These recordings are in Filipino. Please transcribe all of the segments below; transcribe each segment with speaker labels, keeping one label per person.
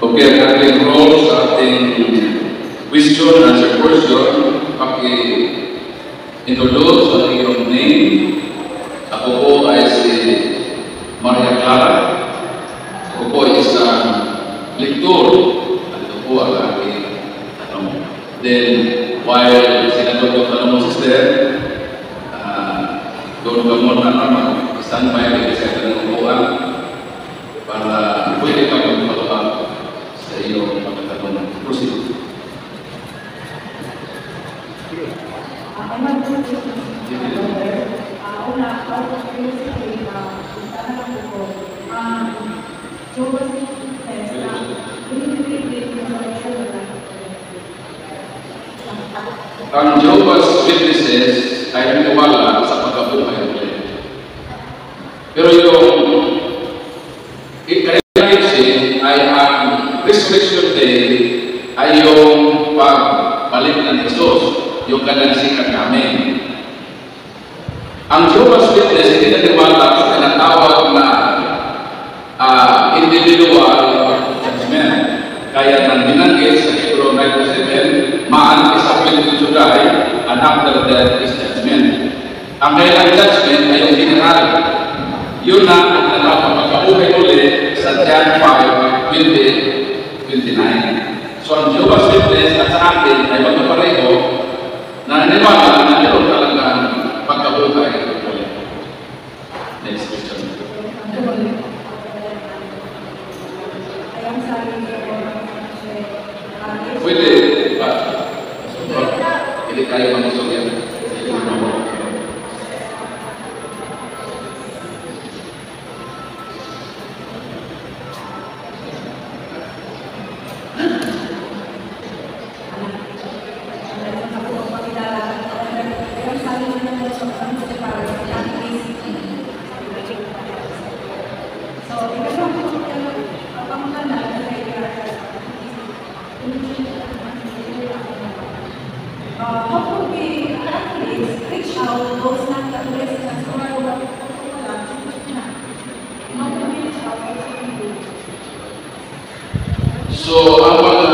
Speaker 1: Okay, ang ating role sa ating question and answer portion, paki-introduce ang iyong name. Ako po ay si Maria Clara. Ako po ay isang lektor. At ito po ang aking tanong. Then, while sinatulog ka mo, sister, doon ka muna naman, isang may sa ating upuan para pwede ka magpapalabang sa iyong pagkatanong. Proceed. Ang Jehovah's Witnesses ay naniwala sa pagkabuhay ulit. Pero yung incarnation ay ang resurrection day ay yung pagbalik ng Jesus, yung kanyang sikat namin. Ang Jehovah's Witness hindi naniwala sa tinatawag na individual judgment. Kaya nang binanggit sa Hebrew 9:7, man is appointed to die, and after death is judgment. Ang kailang judgment ay yung general. Yun na ang nakapagpapauhay ulit sa John 5:20-29. So ang Jehovah's Witness at sa atin ay magkapareho na naniwala na meron talagang pagkabuhay ulit. Next question. Pwede ba? Hindi tayo mamusog yan. So, ang mga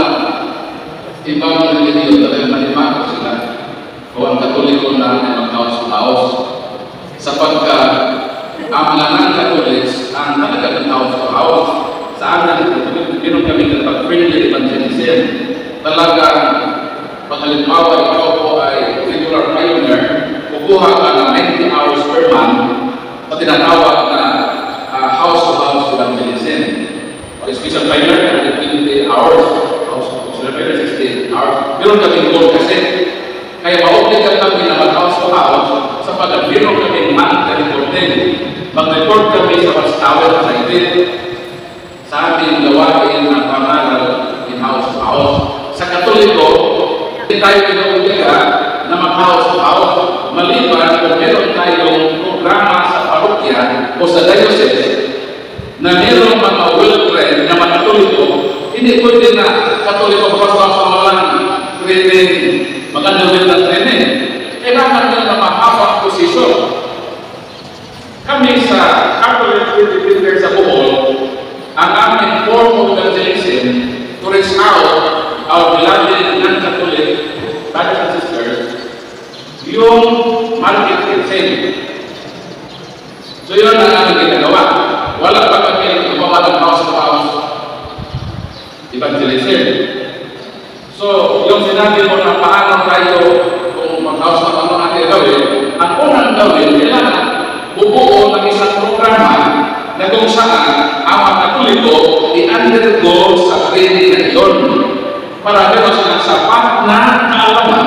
Speaker 1: ibang religiyon talagang manimago sila o ang Katoliko na ay mag-house-to-house sapagkat ang mga non-Catholics ang talagang house-to-house sa amin, pinong kami ng pag-friendly evangelism. Talagang paghalimbawa ikaw po ay regular pioneer, kukuha ka ng 90 hours per month o tinatawag na house-to-house evangelism. Special pioneer, 20 hours, special pioneer, 16 hours. Meron kaming goal kasi. Kaya ma-obligat kami na mag-house to house sapagkat meron kaming monthly reporting. Mag-report kami sa Watch Tower sa Idit. Sa ating gawain ng pangaral in house to house. Sa Katoliko, hindi tayo pinaubliga na mag-house to house. Maliban kung meron tayong programa sa parokya o sa diocese na mayroong mga well-trained na mga Katoliko, hindi pwede na Katoliko kapag sa mga training, magandawin na training. Kailangan nila na mahapang posisyon. Kami sa Catholic Church sa Bohol, ang aming form of evangelism to reach out our beloved non-Catholic brothers and sisters, yung market training. So yun ang aming ginagawa. Wala pa kami ang gumawa ng house-to-house evangelism. So, yung sinabi mo na paano tayo kung mag-house na paano natin gawin, ang unang gawin, kailangan bubuo ng isang programa na kung saan ang mga Katoliko i-undergo sa training na iyon para meron silang sapat na kaalaman.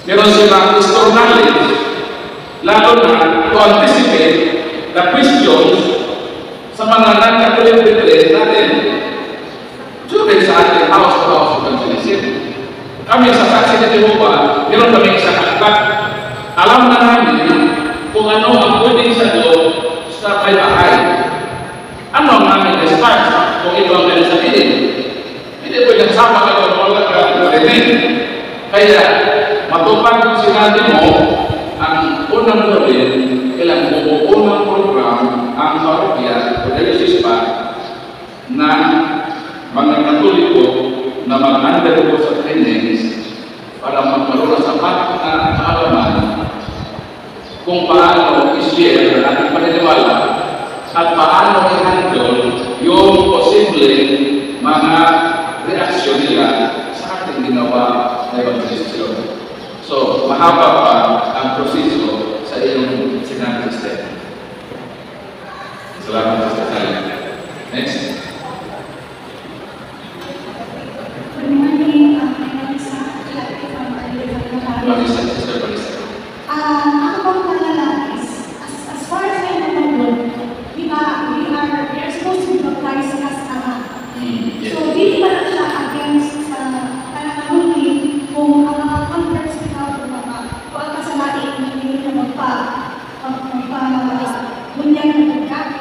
Speaker 1: Meron silang historical knowledge, lalo na to anticipate the questions sa mga non-Catholic brethren natin during sa ating house-to-house evangelism. Kami sa Saksi ng Jehovah, meron kami isang aklat. Alam na namin kung ano ang pwedeng sa loob sa may bahay. Ano ang aming response kung ito ang pwedeng sabihin? Hindi pwedeng sama kayo ng mga karinig. Kaya, matupad kung sinabi mo, ang unang gawin, kailangan buo ng program ang parokya o diocese pa na mga Katoliko na mag-undergo sa trainings para magkaroon ng sapat na kaalaman kung paano i-share ang ating paniniwala at paano i-handle yung posibleng mga reaksyon nila sa ating ginawa na evangelisasyon. So, mahaba pa ang proseso sa iyong sinabi step. Salamat sa saya. Next.
Speaker 2: Good morning. My name is from
Speaker 1: Balisa, Sister Balisa.
Speaker 2: Ako pong pangalan is, as far as I know, we are supposed to be baptized as ama.
Speaker 1: Yes.
Speaker 2: So, hindi ba na siya against sa pananahuli kung ang mga converts na kung ang kasalain na hindi na magpa-bunyag na pagkakas?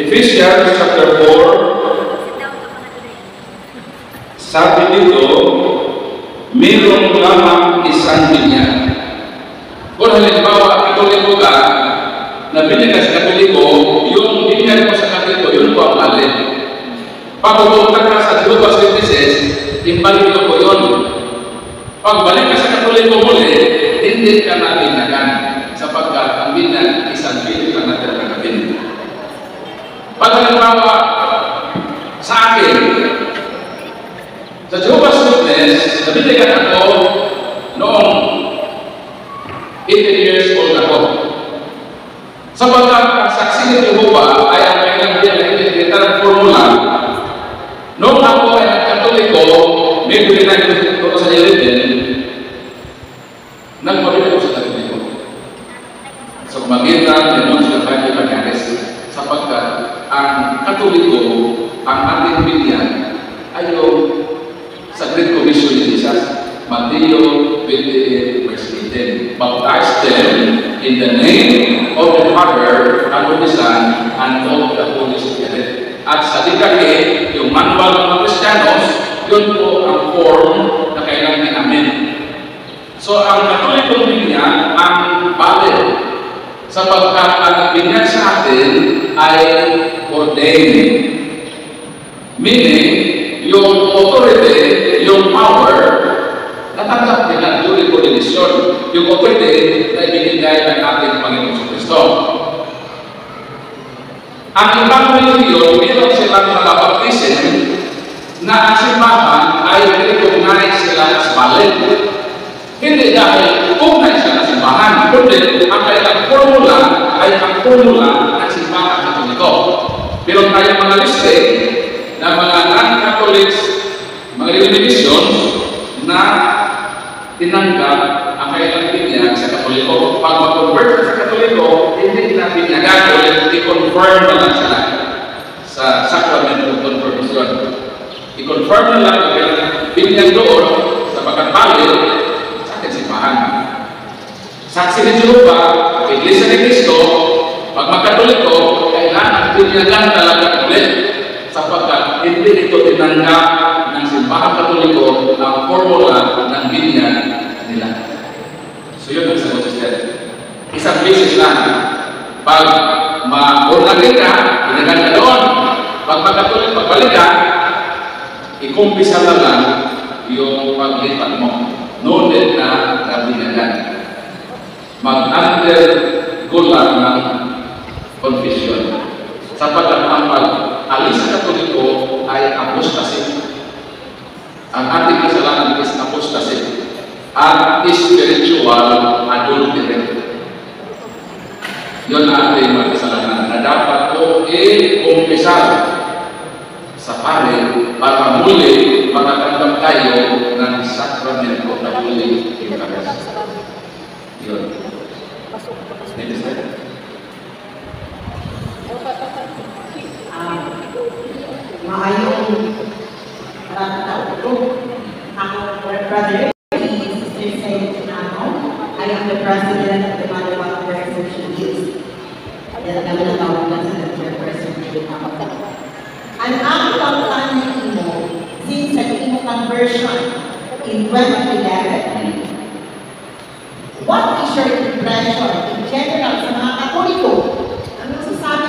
Speaker 1: Ephesians chapter 4, sabi dito, mayroong lamang isang binyag. Kung halimbawa, Katoliko ka, na binigay sa Katoliko, yung binyag mo sa Katoliko, yun po ang mali. Pag-upunta ka sa Jehovah's Witnesses, imbalik ko yun. Pagbalik ka sa Katoliko muli, hindi ka na binyagan, sapagkat ang binyag isang binyag na natin ang binyagan. Pag halimbawa sa akin, sa Jehovah's Witness, nabinigyan ako noong 18 years old ako. Sapagkat ang saksi ni Jehovah ay ang kailang binigyan formula. Noong ako ay nagkatoliko, may binigyan ko sa Yeridin, nagpabili ko sa Katoliko. Sa kumagitan, yun siya tayo pag-aris. Sapagkat ang Katoliko, ang ating binyan, ay yung sa Great Commission ni Jesus, Matthew 28, verse 18. Baptize them in the name of the Father, and of the Son, and of the Holy Spirit. At sa dikake, yung manual ng mga Kristiyanos, yun po ang form na kailangan namin. So, ang Katolikong binyan, ang valid, sapagkat ang binyan sa atin ay ordained. Meaning, yung authority, yung power, natanggap nila during ordination. Yung authority na ibinigay ng ating Panginoon Kristo. Ang ibang religion, meron silang mga baptism na ang simbahan ay recognize sila as valid. Hindi dahil tunay siya na simbahan, kundi ang kailang formula ay ang formula ng simbahan Katoliko. Pero tayo mga liste na mga non-Catholics, mga denominations na tinanggap ang kailang binyag sa Katoliko. Pag mag-convert sa Katoliko, hindi na binyagan ulit, i-confirm na lang sila sa sacrament of confirmation. I-confirm na lang ang kailang binyag doon sa pagkatbalik sa ating simbahan. Saksi ni Jehovah, Iglesia ni Cristo, pag mag-Katoliko, kailangan binyagan talaga ulit sapagkat hindi ito tinanggap ng simbahan Katoliko ang formula ng binyag nila. So yun ang sagot sister. Isang basis lang. Pag ma-ordanin ka, binyagan ka doon. Pag mag-Katoliko, pagbalik ka, ikumpisa na lang yung paglipat mo. No need na binyagan. Mag-undergo lang ng confession. Sapagkat ang pag-alis sa Katoliko ay apostasy. Ang ating kasalanan is apostasy at spiritual adultery. Yun ang ating mga kasalanan na dapat ko i-kumpisar sa pare para muli makatanggap tayo ng sakramento na muli Eucharist. Yun.
Speaker 3: Maayong taon ko. Ako, brother, I am the president of the Mother Welfare Association. At kami na tawag lang sa chairperson ng ako. Ang aking pagkanin mo, since naging mo conversion in 2011, what is your impression in general sa mga Katoliko? Ano sasabi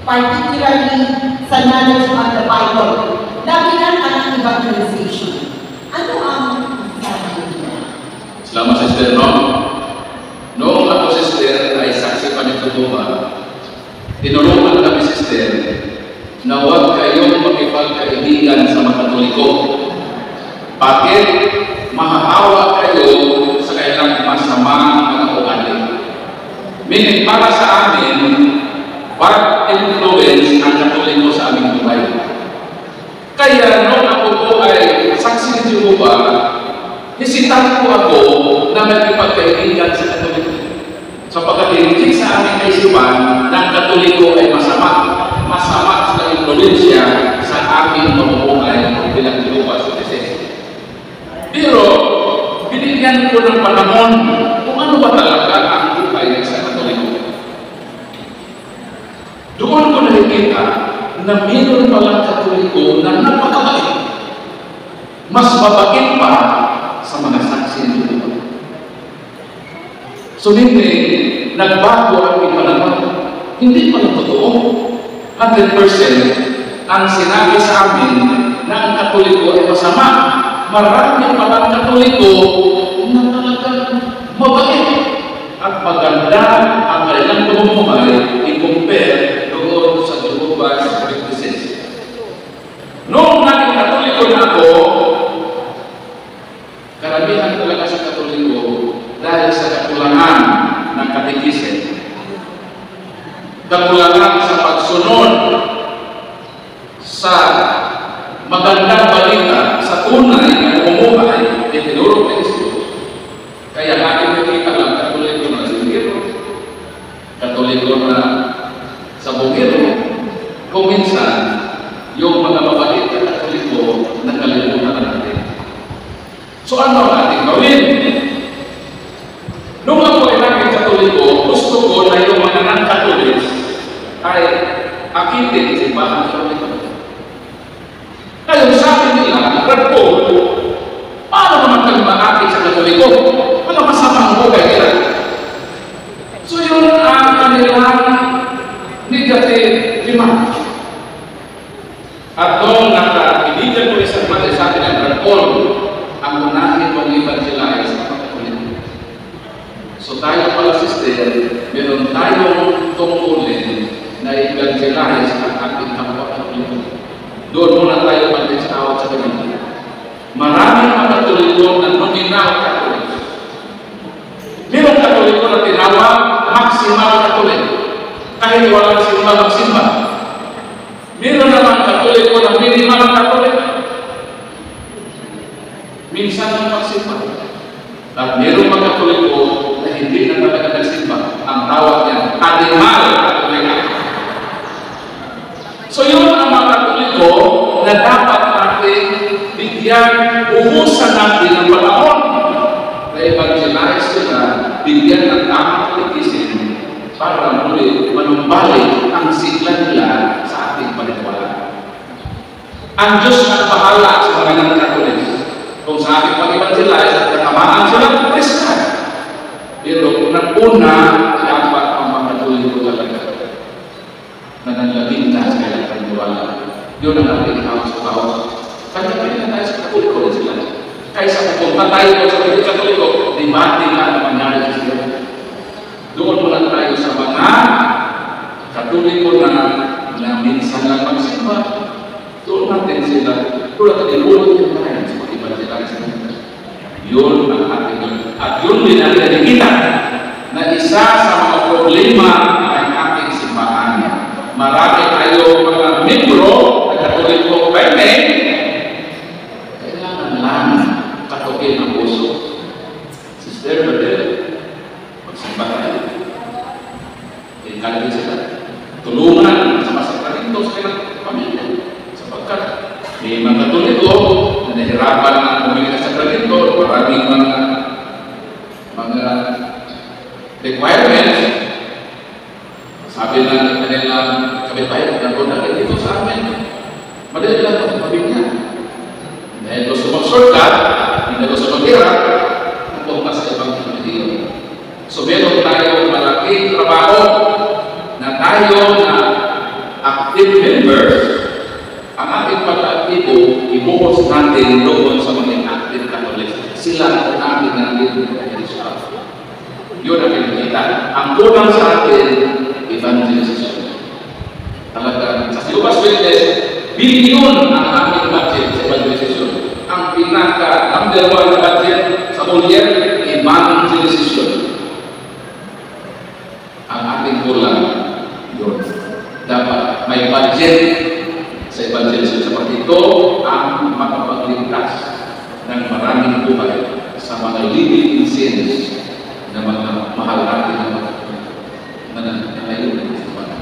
Speaker 3: particularly sa knowledge of the Bible. Labihan ang evangelization. Ano ang sabi niyo?
Speaker 1: Salamat, Sister, no? Noong ako, Sister, ay saksi pa ni Tutuba, tinulungan kami, Sister, na huwag kayong makipagkaibigan sa mga Katoliko. Bakit? Mahahawa kayo sa kailang masamang mga ugali. Meaning, para sa amin, bad influence ang Katoliko sa aming buhay. Kaya noong ako po ay saksi ni Jehovah, hesitant po ako na magkipagkaibigan sa Katoliko. Sapagkat hindi sa aming kaisipan na ang Katoliko ay masama. Masama sa influensya sa aming pamumuhay bilang Jehovah's Witnesses. Pero, binigyan ko ng panahon kung ano ba talaga ang buhay sa Katoliko. Doon ko nakikita na mayroon palang Katoliko na napakabait. Mas mabait pa sa mga saksi nito. So, hindi, nagbago ang panahon. Hindi pa lang totoo. 100% ang sinabi sa amin na ang Katoliko ay masama. Marami palang Katoliko na talagang mabait at maganda ang kanilang pamumuhay i-compare doon sa Jehovah's Witnesses. Noong naging Katoliko na ako, karamihan talaga sa Katoliko dahil sa kakulangan ng katekism. Kakulangan sa pagsunod sa magandang balita sa tunay na pamumuhay na tinuro ng Diyos. Kaya natin nakita lang Katoliko na sa Bungiro, Katoliko na sa Bungiro, kung minsan yung mga mabait na Katoliko nakalimutan natin. So ano natin gawin? Nung ako ay naging Katoliko, gusto ko na yung mga non-Catholics ay akitin sa ibang Katoliko. Kaya sabi nila, Brad Paul, paano naman kayo maakit sa Katoliko? Mga masamang buhay nila. So yun ang kanilang negative remark. At doon nakakiligan ko isang mali sa akin ng Brad Paul, ang unahin mong evangelize sa Katoliko. So tayo pala, Sister, meron tayong tungkulin na evangelize ang ating kapwa Katoliko. Doon muna tayo mag-tawag sa kanila. Maraming mga Katoliko na nominal Katoliko. Merong Katoliko na tinawag maximal Katoliko. Kahit walang simba magsimba. Meron naman Katoliko na minimal Katoliko. Minsan ang magsimba. At meron mga Katoliko na hindi na talaga nagsimba. Ang tawag niya, animal Katoliko. So yun ang mga Katoliko na dapat natin bigyan, uhusan natin ng panahon na evangelize sila, bigyan ng tamang katekism para muli manumbalik ang sigla nila sa ating paniniwala. Ang Diyos na bahala sa mga non-Catholics. Kung sa ating pag-evangelize at katamaan sila, Christian. Pero unang-una, dapat ang mga Katoliko talaga na nanlabing na sa kailang paniniwala. Yun ang ating house-to-house. Kaya na tayo sa Katoliko rin sila. Kaysa pupunta tayo sa Katoliko, debate na ang mangyari sa sila. Doon muna tayo sa mga Katoliko na minsan lang magsimba. Doon natin sila. Doon natin ilulog yung tayo sa pag-evangelize sa sila. Yun ang ating. At yun din ang nakikita na isa sa mga problema ng ating simbahan. Marami tayo mga membro na Katoliko by name, kailangan lang katukin ang puso. Sister, brother, magsimba tayo. Ikalagin sila. Tulungan sa masakarito sa kailang pamilya. Sapagkat may mga Katoliko na nahirapan na bumili sa sakramento, maraming mga requirements. Sabi na kanilang kapitbahay, nandun na kayo dito sa amin. Madali lang ito, mabigyan. Dahil gusto mag-shortcut, hindi gusto mag-hirap, napunta sa ibang Pilipinas. So meron tayo malaking trabaho na tayo na natin doon sa mga active Catholic. Sila ang ating evangelism. Yun ang pinakita. Ang kulang sa atin, evangelism. Talaga, sa Jehovah's Witness, bilyon ang aming budget sa evangelism. Ang number 1 na budget sa Bolyer, evangelism. Ang ating kulang, yun. Dapat may budget sa evangelism. Seperti itu ang makapagligtas ng maraming buhay sa mga living sins na mga mahal natin na nangyayari sa mga.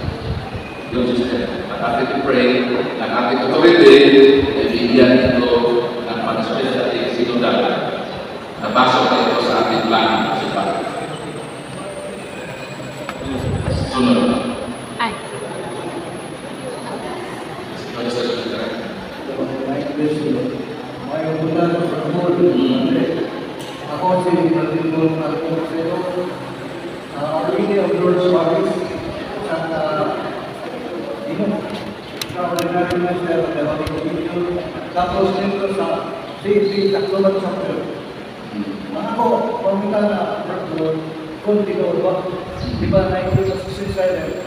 Speaker 1: Yung sister, at ating pray, ang ating authority, ay bigyan ito ng panasulid sa ating sinodal. Napasok na ito sa ating plano sa Pag. Sunod.
Speaker 2: Ay.
Speaker 4: May ubutan sa mundo. Ako si Martin Marcelo, Armini of Lord Suarez, at extraordinary master of the Holy Communion, tapos dito sa CP Tacloban Chapter. Ako, pamita na Lord, kung ba, di ba nakikita sa suicide?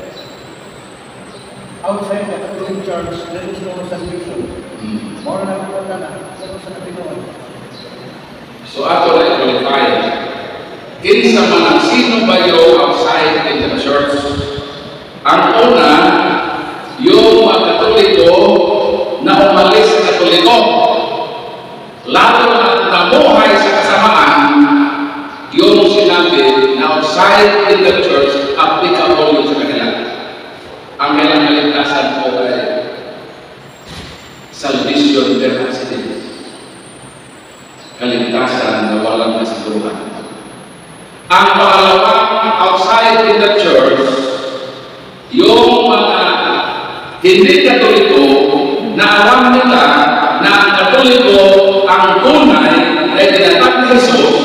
Speaker 4: Outside the Catholic Church, there is no salvation. More na pupunta na, pero sa Pinoy.
Speaker 1: So ato na i-qualify. Kinsa man ang sino ba yung outside in the church? Ang una, yung mga Katoliko na umalis sa Katoliko. Lalo na namuhay sa kasamaan, yung sinabi na outside in the church, applicable yun sa kanila. Ang kailang kaligtasan po ay salvation per accident. Kaligtasan na walang kasiguruhan. Ang pangalawang outside in the church, yung mga hindi Katoliko na alam nila na ang Katoliko ang tunay ay tinatag ni Jesus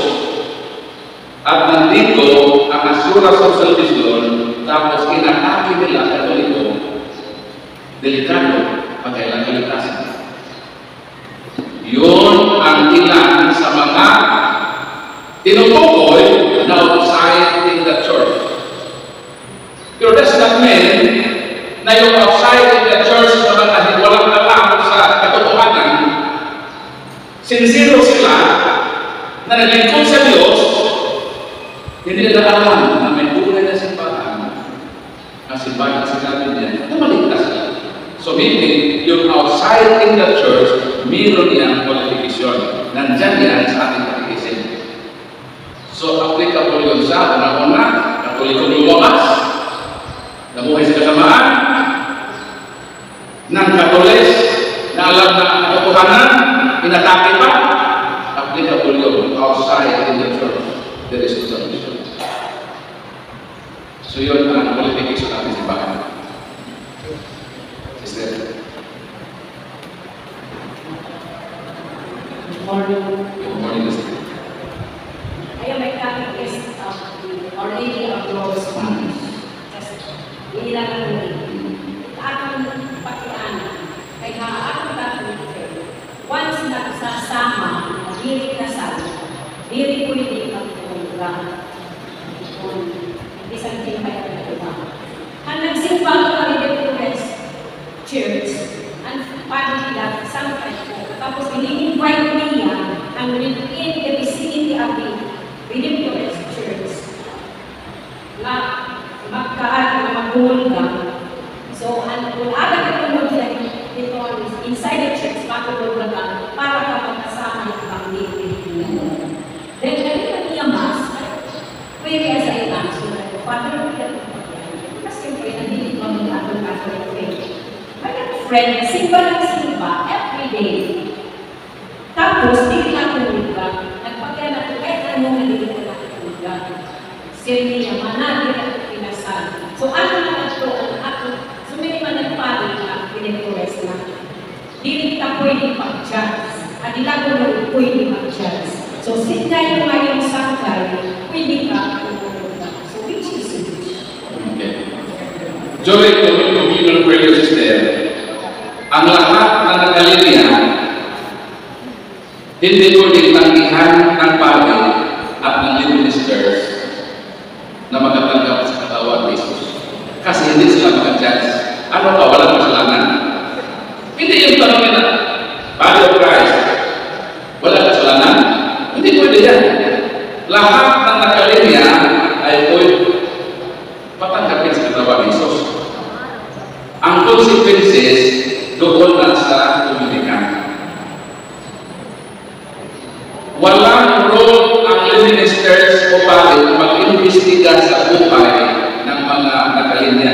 Speaker 1: at nandito ang assurance of salvation, tapos inatake nila Katoliko, delikado ang kailang kaligtasan. Yun ang ilan sa mga tinutukoy na outside in the church. Pero does not mean na yung outside in the church na mga walang alam sa katotohanan, sincero sila na naglingkod sa Diyos, hindi nila alam na may tunay na simbahan, ang simbahan na sinabi niya, na maligtas sila. So meaning, yung outside in the church, meron niyang qualification. Nandyan yan sa ating katikism. So applicable yun sa una-una, Katoliko lumamas, nabuhay sa kasamaan, ng Katolis, na alam na ang katotohanan, inatake pa, applicable yun outside in the church. There is no salvation. So yun ang qualification natin sa bahay. Sister.
Speaker 5: Good morning.
Speaker 1: Good morning, sister.
Speaker 5: I am a catechist of the Our Lady of Lourdes Parish. Inilang ko akong pakiaan kay akong Catholic. Once nagsasama, diri kasal, diri ko hindi magpupunta. Isang timpay na ito. Ang nagsimbang kami dito church, and parang nila, sometimes po, tapos ini-invite niya ang within the vicinity of the Redemptorist Church na magkaan na magulga. So, kung agad ka tulog siya dito inside the church, matulog ka para ka magkasama yung pang-living niya. Then, kanina niya mas, pwede sa ilang, so, Father, kasi siyempre, nandito ang atong Catholic faith. Friend, simba ng simba every day. Tapos, hindi na tulga. Nagpagyan na ito, kahit anong hindi na tulga. Siyempre niya, managin at pinasal. So, ano na ito ang ato? So, may managpari na pinag-request na. Hindi kita pwede mag-judge. At ilago na pwede mag-judge. So, sila yung mayroong sakay, pwede ka tulga. So, which is which?
Speaker 1: Okay. Joy, communal prayer sister. Ang lahat na nagalinya Hindi pwedeng tanggihan ng pari at ng lead ministers na magatanggap sa katawan ni Jesus. Kasi hindi sila mag-judge. Ano ka, walang kasalanan? Hindi yung tanong nila. Body of Christ, walang kasalanan? Hindi pwede yan. Lahat ng nakalinya ay pwede patanggapin sa katawan ni Jesus. Ang consequences doon na sa komunikan. Walang role ang ministers o pari na mag-imbestiga sa buhay ng mga nakalinya.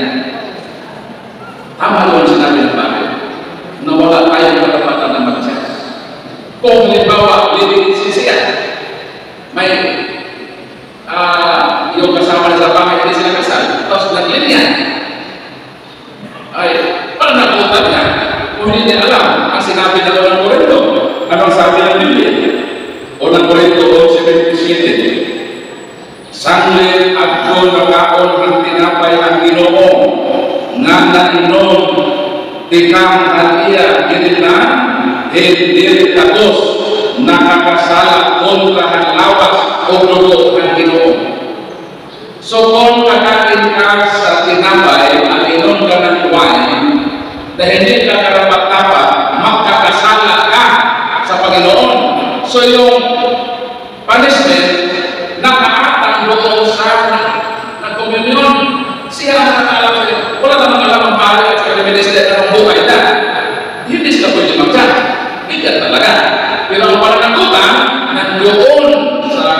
Speaker 1: Tama doon sinabi ng pari na wala tayong karapatan na mag-judge. Kung halimbawa, living siya, may yung kasama sa bahay, hindi sila kasal, tapos naglinya. Ay, parang nabutan niya. Kung hindi niya alam, ang sinabi na ng Korinto, anong sabi ng Biblia? O ng Korinto 7:27, sanglit at doon makaon ang tinapay ang Ginoo, nga nainom, tikang at iya, hindi tapos, nakakasala kontra ang lawas o dugo ang Ginoo. So kung kakain ka sa tinapay at inom ka ng wine, dahil hindi ka karapat-dapat, magkakasala ka sa Panginoon. So yung punishment, nakaatang doon sa nag-communion, siya ang nakaalam sa'yo. Wala namang alam ang pari at sa minister ng buhay na. Hindi sila pwede mag-judge. Hindi talaga. Pero ang pananagutan, nandoon sa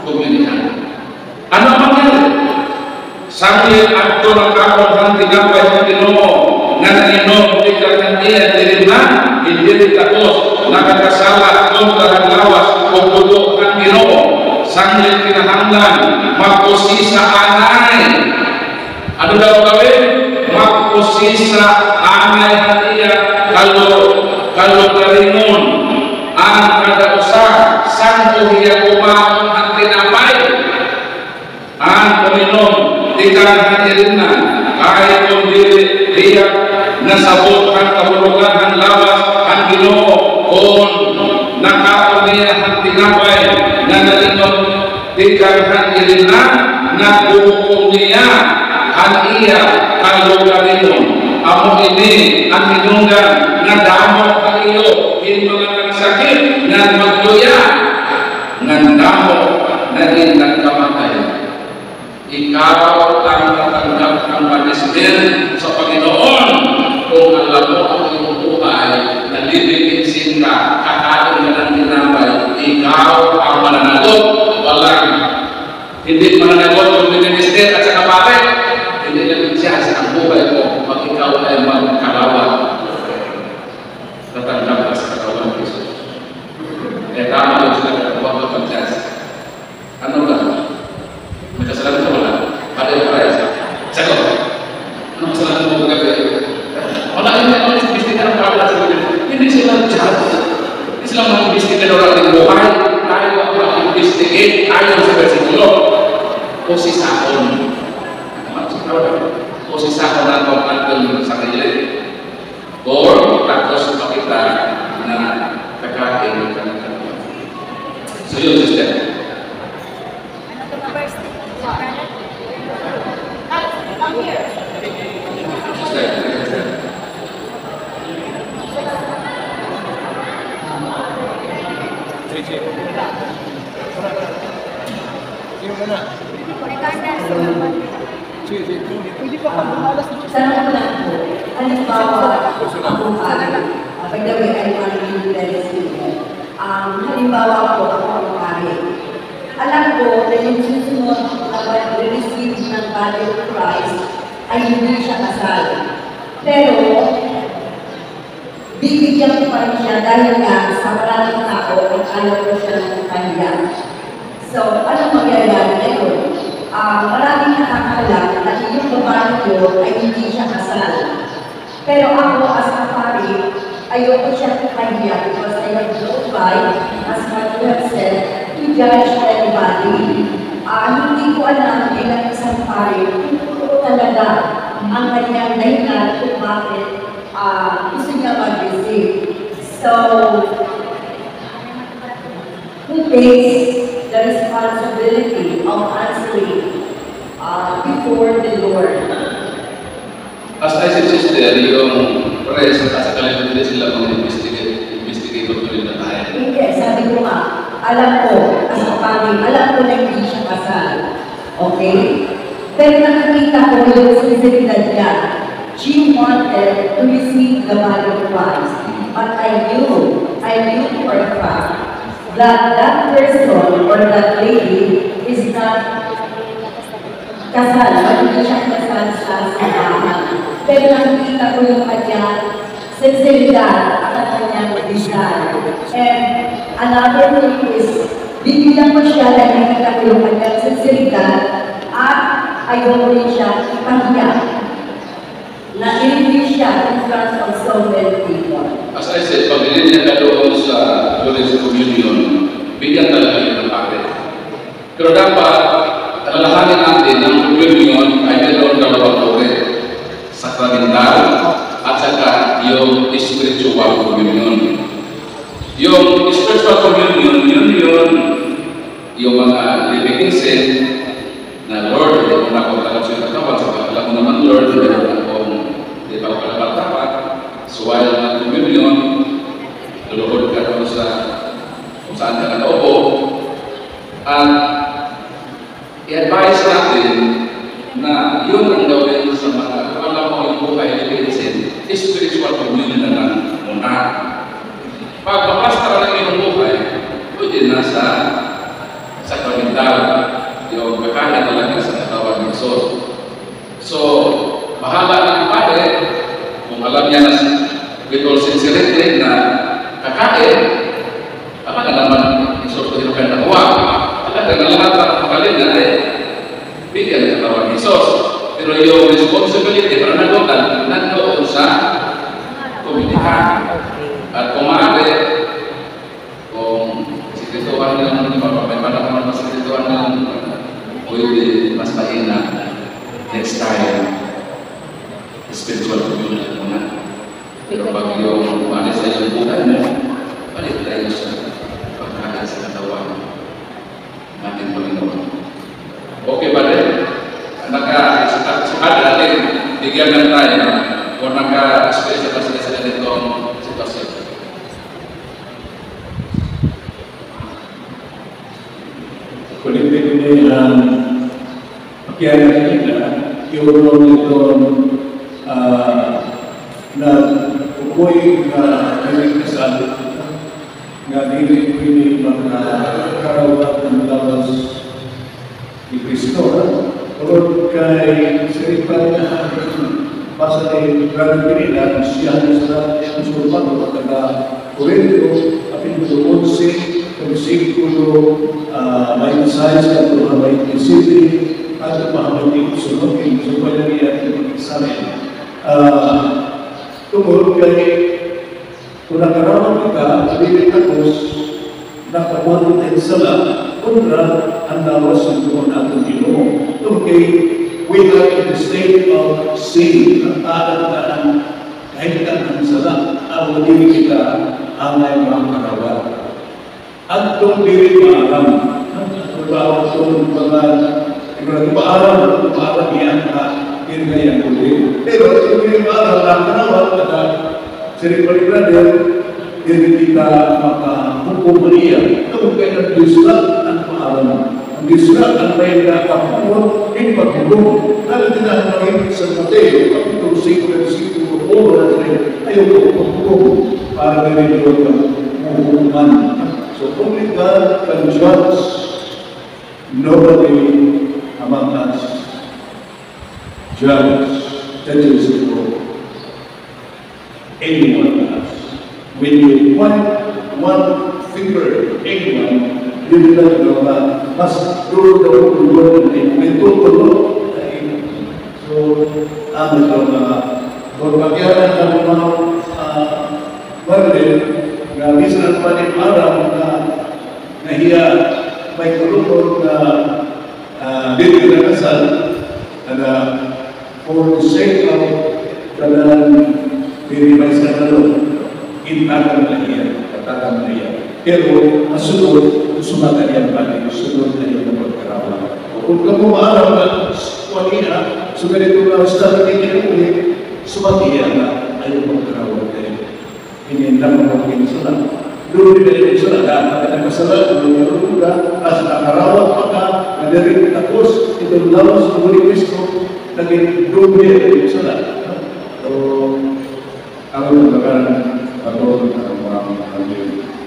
Speaker 1: komunidad. Ano ang mangyari? Sambil at doon ang kapag ng tinapay ng Ginoo, nga nainom, ikaw ng iya, hindi tapos, nakakasala kontra ang lawas o dugo ng Ginoo. Sambil kinahanglan, magkusisa anay. Ano daw gawin? Magkusisa anay at iya, kalugaringon, ang kadausa, santo hiya kumaon ang tinapay. Ang Panginoon, tikang hatirinnan, kahit kung dili riyak, nasabot ang kahulugan ng lawas ang Ginoo, kung nakaon niya ang tinapay, na nalinom, tikang hatirinnan, nagbuhukom niya, ang iya, kalugarinon. Amo ini ang hinunggan na damo ang iyo, in mga nagsakit, na magluya, nga damo na rin nagkamatay. Ikaw ang natanggap ang punishment sa Panginoon kung alam mo ang iyong buhay na lilipinsin ka, kakain ka ng tinapay, ikaw ang mananagot. Walang hindi mananagot kung minister at saka pare, hindi nag-judge ang buhay mo pag ikaw ay magkalawa. Natanggap ka sa katawan ng Jesus. Eh tama yung sila huwag ka mag-judge. Ano ba? May kasalanan ka wala? Pati yung parehas. Sagot. Ano kasalanan mo gagawin? Wala yung mag-imbestiga ng pala sa buhay. Hindi sila judge. Hindi sila mag-imbestiga ng ating buhay. Tayo ang mag-investigate. Ayaw sa versikulo. O si Sakon. O si Sakon na ito ang sa kanila. Or tapos makita na kakain ka ng katawan. So yun, sister.
Speaker 3: Sana ko lang po, halimbawa, ako by the way, I want to be very simple. Halimbawa po, ako ang pari. Alam ko na yung susunod na receive ng body of Christ ay hindi siya kasal. Pero, bibigyan ko pa rin siya dahil nga sa maraming tao at ayaw ko siya ng kanya. So, ano magyayari ngayon? Maraming nakakalam na yung babae ko ay hindi siya kasal. Pero ako as a pari, ayoko siya kanya because I have no right, as what you have said, to judge anybody. Hindi ko alam bilang isang pari kung talaga ang kanyang dahilan kung bakit gusto niya mag-receive. So, takes the responsibility of answering before the Lord.
Speaker 1: As I said, sister, yung press at sa kalimutan din sila investigator ko rin na tayo.
Speaker 3: Hindi, sabi ko nga, alam ko, as a family, alam ko na hindi siya kasal. Okay? Pero nakikita ko yung sinceridad niya. She wanted to receive the body of Christ. But I knew for a fact that that person or that lady is not kasal. Hindi siya kasal sa simbahan. Pero nakikita ko yung kanyang sinceridad at ang kanyang desire. And another thing is, bibigyan ko siya dahil nakikita ko yung kanyang sinceridad at ayaw rin siya ipahiya. Na-interview siya in front of so many people.
Speaker 1: As I said, pag niya ka doon sa Glorious Communion, bigyan talaga yun ng bakit. Pero dapat, alalahanin natin ang communion ay mayroon dalawang uri. Sakramental at saka yung spiritual communion. Yung spiritual communion, yun yung mga living sin na Lord, hindi mo na ako kalap sa katawan, sa alam mo naman Lord, hindi mo ako kalapatapat, suwaya ng communion, luluhod ka doon sa kung saan ka nakaupo, at i-advise natin na yun ang gawin sa mga alam mo yung buhay living sin, spiritual communion na lang muna. Pag mapastara ng iyong buhay, pwede na sa sakramental, yung kakain talaga sa katawan ng Diyos. So, bahala ng Padre, kung alam niya na with all sincerity na kakain, tama na naman Diyos ko din ang nakuha. Talaga na lahat ng makalim na bigyan ng katawan ng Diyos. Pero yung responsibility para nandoon sa komunidad. At kung maaari, kung sikrituhan ng may panahon na sikrituhan ng pwede mas mainam next time spiritual communion muna. Pero pag yung umalis sa iyong buhay mo, balik tayo sa pagkakas sa katawan natin Panginoon. Okay ba rin? Naka-sukad natin, bigyan lang tayo kung naka-special kasi sa ganitong sitwasyon.
Speaker 6: Kulitin ini ang pakiyanan kita, iulong itong na upoy na kasal na dili ini mga karawat ng lawas ni Kristo. Tulad kay Siripan na pasal ay gagawin nila siya sa musulman o taga-Korinto apin ko 11 versículo 26 at 27 at mahamati sunod kay supaya niya examen. Tungkol kay kung nakaraman kita, sabihin tapos nakabuhat tayo sala kontra ang lawas ng Tuhan atong Ginoo. Tungkol kay we are in the state of sin. Ang tahan kahit ang sala, ang hindi kita angay mga karawat. At itong diri maalam, trabaho itong mga paalam yan na kinagayang kulit. Pero itong diri maalam, ang karawat na Siripali brother, diri kita makahukum niya. Itong kaya nag-disrupt ang paalam. Ang disrupt ang may nakapuan, hindi paghukum. Lalo din ang nangin sa Mateo, kapitong 5, versikulo 4, ayaw ko paghukum para gawin doon ang hukuman. So, only God can judge. Nobody among us judges the world. Anyone else. When you point one finger at anyone, you do not know that. Mas through the whole world, may tutulog na ino. So, ang ito kung magyaran ng mga baril, na minsan pa rin araw na nahiya may kulunod na dito na kasal na for the sake of kanan diri may sa kalong intakan na iya, katatang na iya. Pero masunod, sumata niya ba niyo, sunod na yung pagkarawan. Kung ka pumaaraw na, kuwanina, so ganito na sa ating kinulit, sumati niya na ay yung pagkarawan kayo. Hinindang mga pinsala. Doon din yung pinsala, dahil nagkasala, doon yung ruga, at nakarawan pa ka, nadaring tapos, itong lawas ng Holy Cristo, naging doon din yung pinsala. So, ako yung bagan, ako yung mga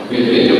Speaker 1: Okay,